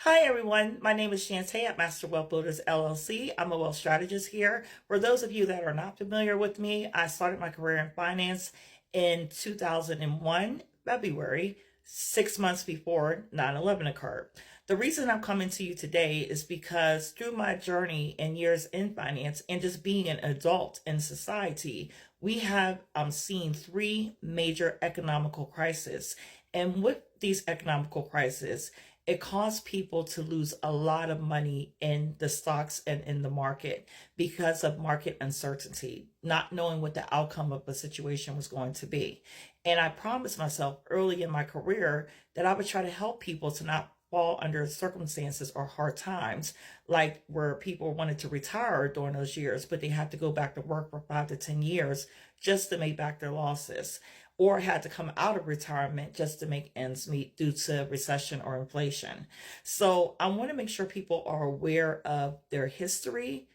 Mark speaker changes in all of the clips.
Speaker 1: Hi everyone, my name is Shantae at Master Wealth Builders LLC. I'm a wealth strategist here. For those of you that are not familiar with me, I started my career in finance in 2001, February, 6 months before 9/11 occurred. The reason I'm coming to you today is because through my journey and years in finance and just being an adult in society, we have seen three major economical crises. And with these economical crises, it caused people to lose a lot of money in the stocks and in the market because of market uncertainty, not knowing what the outcome of the situation was going to be. And I promised myself early in my career that I would try to help people to not fall under circumstances or hard times, like where people wanted to retire during those years, but they had to go back to work for 5 to 10 years just to make back their losses, or had to come out of retirement just to make ends meet due to recession or inflation. So I want to make sure people are aware of their history,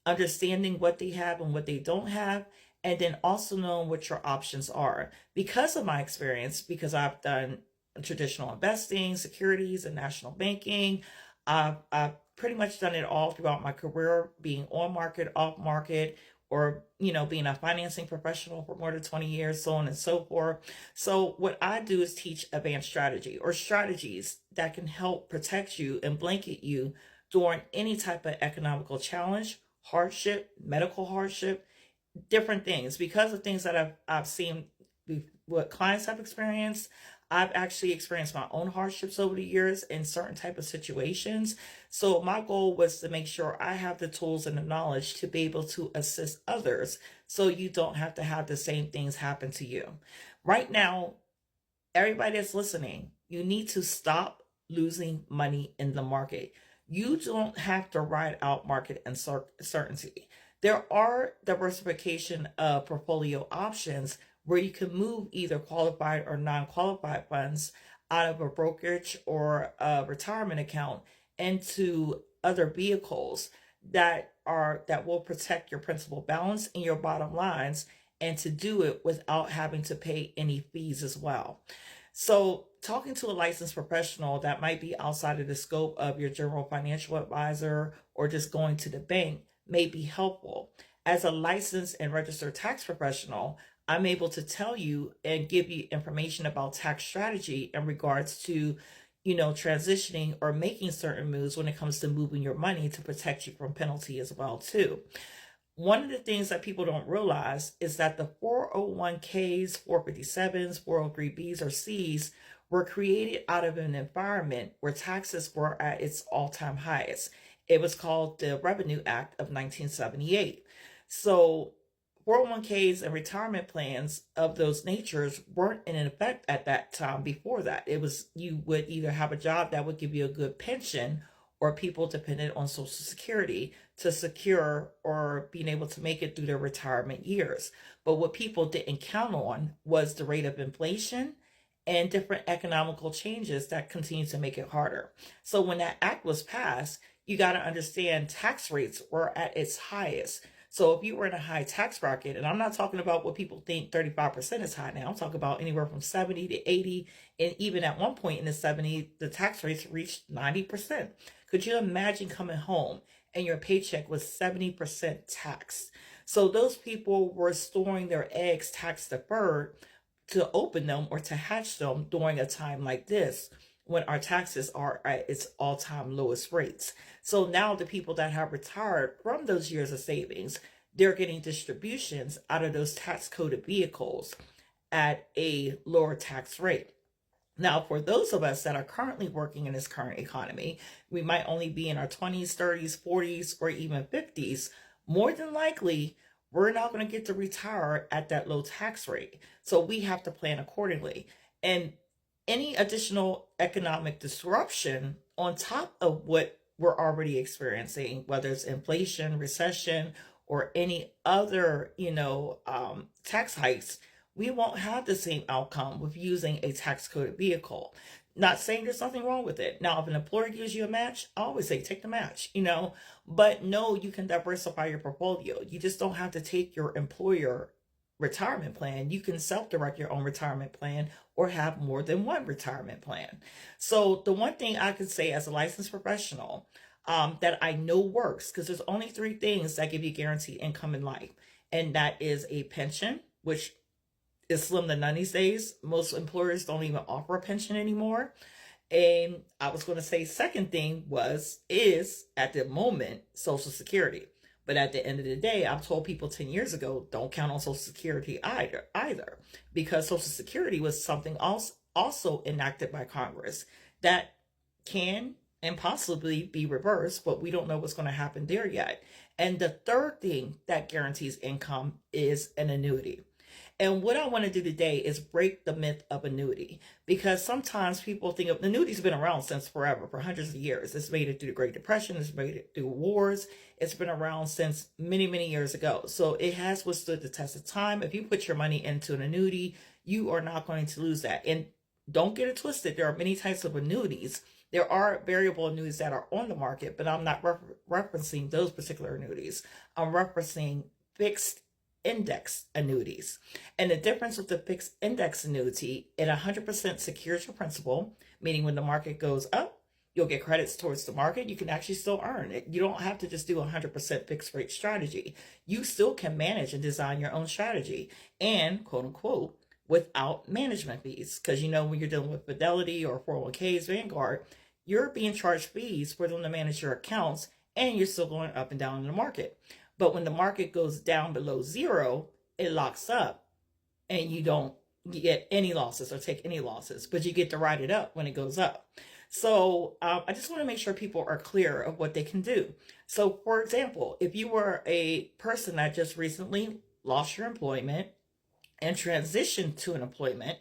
Speaker 1: understanding what they have and what they don't have, and then also knowing what your options are. Because of my experience, because I've done traditional investing, securities, and national banking, I've pretty much done it all throughout my career, being on market, off market, or being a financing professional for more than 20 years, so on and so forth. So what I do is teach advanced strategy or strategies that can help protect you and blanket you during any type of economical challenge, hardship, medical hardship, different things. Because of things that I've seen, what clients have experienced. I've actually experienced my own hardships over the years in certain type of situations. So my goal was to make sure I have the tools and the knowledge to be able to assist others so you don't have to have the same things happen to you. Right now, everybody that's listening, you need to stop losing money in the market. You don't have to ride out market uncertainty. There are diversification of portfolio options where you can move either qualified or non-qualified funds out of a brokerage or a retirement account into other vehicles that will protect your principal balance and your bottom lines, and to do it without having to pay any fees as well. So, talking to a licensed professional that might be outside of the scope of your general financial advisor or just going to the bank may be helpful. As a licensed and registered tax professional, I'm able to tell you and give you information about tax strategy in regards to, transitioning or making certain moves when it comes to moving your money to protect you from penalty as well too. One of the things that people don't realize is that the 401ks, 457s, 403bs, or Cs were created out of an environment where taxes were at its all-time highest. It was called the Revenue Act of 1978. So 401ks and retirement plans of those natures weren't in effect at that time. Before that, it was, you would either have a job that would give you a good pension, or people dependent on Social Security to secure or being able to make it through their retirement years. But what people didn't count on was the rate of inflation and different economical changes that continue to make it harder. So when that act was passed, you got to understand tax rates were at its highest. So if you were in a high tax bracket, and I'm not talking about what people think 35% is high now, I'm talking about anywhere from 70 to 80, and even at one point in the 70s, the tax rates reached 90%. Could you imagine coming home and your paycheck was 70% taxed? So those people were storing their eggs tax deferred to open them or to hatch them during a time like this when our taxes are at its all-time lowest rates. So now the people that have retired from those years of savings, they're getting distributions out of those tax-coded vehicles at a lower tax rate. Now, for those of us that are currently working in this current economy, we might only be in our 20s, 30s, 40s, or even 50s. More than likely, we're not going to get to retire at that low tax rate. So we have to plan accordingly. And any additional economic disruption on top of what we're already experiencing, whether it's inflation, recession, or any other, tax hikes, we won't have the same outcome with using a tax coded vehicle. Not saying there's nothing wrong with it. Now, if an employer gives you a match, I always say take the match, but no, you can diversify your portfolio. You just don't have to take your employer retirement plan, you can self-direct your own retirement plan or have more than one retirement plan. So the one thing I could say as a licensed professional that I know works, because there's only three things that give you guaranteed income in life, and that is a pension, which is slim to none these days. Most employers don't even offer a pension anymore. And I was going to say second thing is at the moment Social Security. But at the end of the day, I've told people 10 years ago, don't count on Social Security either, because Social Security was something also enacted by Congress that can and possibly be reversed, but we don't know what's going to happen there yet. And the third thing that guarantees income is an annuity. And what I want to do today is break the myth of annuity, because sometimes people think of annuity's been around since forever, for hundreds of years. It's made it through the Great Depression, it's made it through wars, it's been around since many, many years ago. So it has withstood the test of time. If you put your money into an annuity, you are not going to lose that. And don't get it twisted, there are many types of annuities. There are variable annuities that are on the market, but I'm not referencing those particular annuities. I'm referencing fixed index annuities. And the difference with the fixed index annuity, it 100% secures your principal, meaning when the market goes up, you'll get credits towards the market. You can actually still earn it. You don't have to just do a 100% fixed rate strategy. You still can manage and design your own strategy, and quote unquote, without management fees. Because when you're dealing with Fidelity or 401ks, Vanguard, you're being charged fees for them to manage your accounts, and you're still going up and down in the market. But when the market goes down below zero, it locks up and you don't get any losses or take any losses, but you get to ride it up when it goes up. So I just want to make sure people are clear of what they can do. So for example, if you were a person that just recently lost your employment and transitioned to an employment,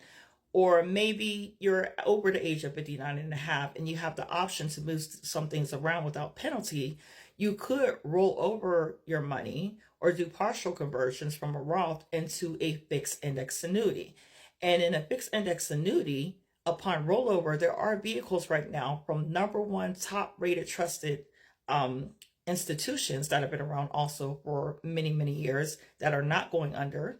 Speaker 1: or maybe you're over the age of 59 and a half and you have the option to move some things around without penalty, you could roll over your money or do partial conversions from a Roth into a fixed index annuity. And in a fixed index annuity, upon rollover, there are vehicles right now from number one top rated trusted institutions that have been around also for many, many years that are not going under.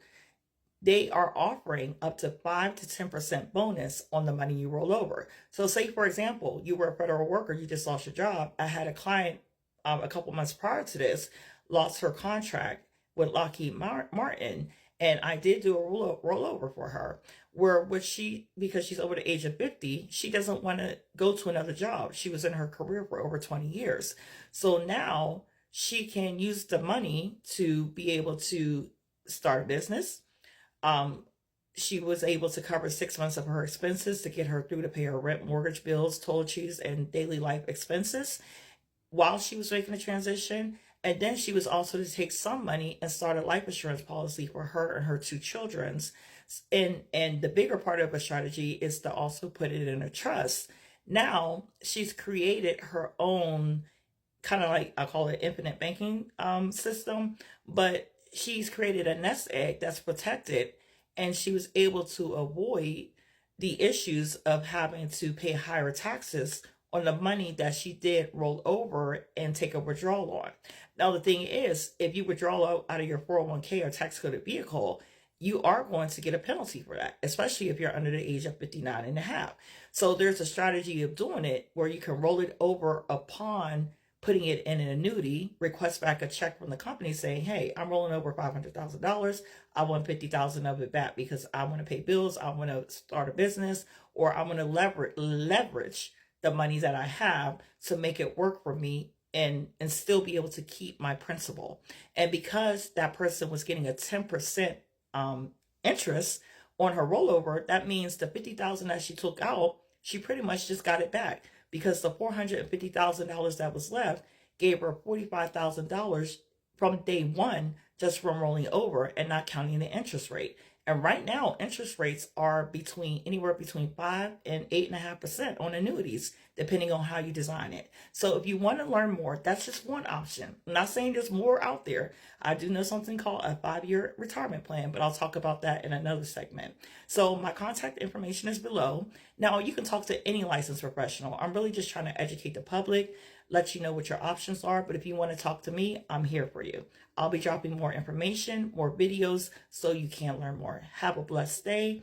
Speaker 1: They are offering up to 5 to 10% bonus on the money you roll over. So say, for example, you were a federal worker, you just lost your job. I had a client a couple months prior to this, lost her contract with Lockheed Martin, and I did do a rollover for her, because she's over the age of 50, she doesn't want to go to another job. She was in her career for over 20 years. So now she can use the money to be able to start a business. She was able to cover 6 months of her expenses to get her through to pay her rent, mortgage bills, toiletries, and daily life expenses while she was making the transition. And then she was also to take some money and start a life insurance policy for her and her two children's. And the bigger part of a strategy is to also put it in a trust. Now she's created her own kind of, like, I call it infinite banking system, but she's created a nest egg that's protected, and she was able to avoid the issues of having to pay higher taxes on the money that she did roll over and take a withdrawal on. Now, the thing is, if you withdraw out of your 401k or tax coded vehicle, you are going to get a penalty for that, especially if you're under the age of 59 and a half. So there's a strategy of doing it where you can roll it over upon putting it in an annuity, request back a check from the company saying, hey, I'm rolling over $500,000. I want 50,000 of it back because I want to pay bills. I want to start a business, or I want to leverage the money that I have to make it work for me and still be able to keep my principal. And because that person was getting a 10% interest on her rollover, that means the 50,000 that she took out, she pretty much just got it back, because the $450,000 that was left gave her $45,000 from day one, just from rolling over and not counting the interest rate. And right now, interest rates are anywhere between 5 and 8.5% on annuities, depending on how you design it. So if you want to learn more, that's just one option. I'm not saying there's more out there. I do know something called a 5-year retirement plan, but I'll talk about that in another segment. So my contact information is below. Now, you can talk to any licensed professional. I'm really just trying to educate the public. let you know what your options are. But if you want to talk to me, I'm here for you. I'll be dropping more information, more videos, so you can learn more. Have a blessed day.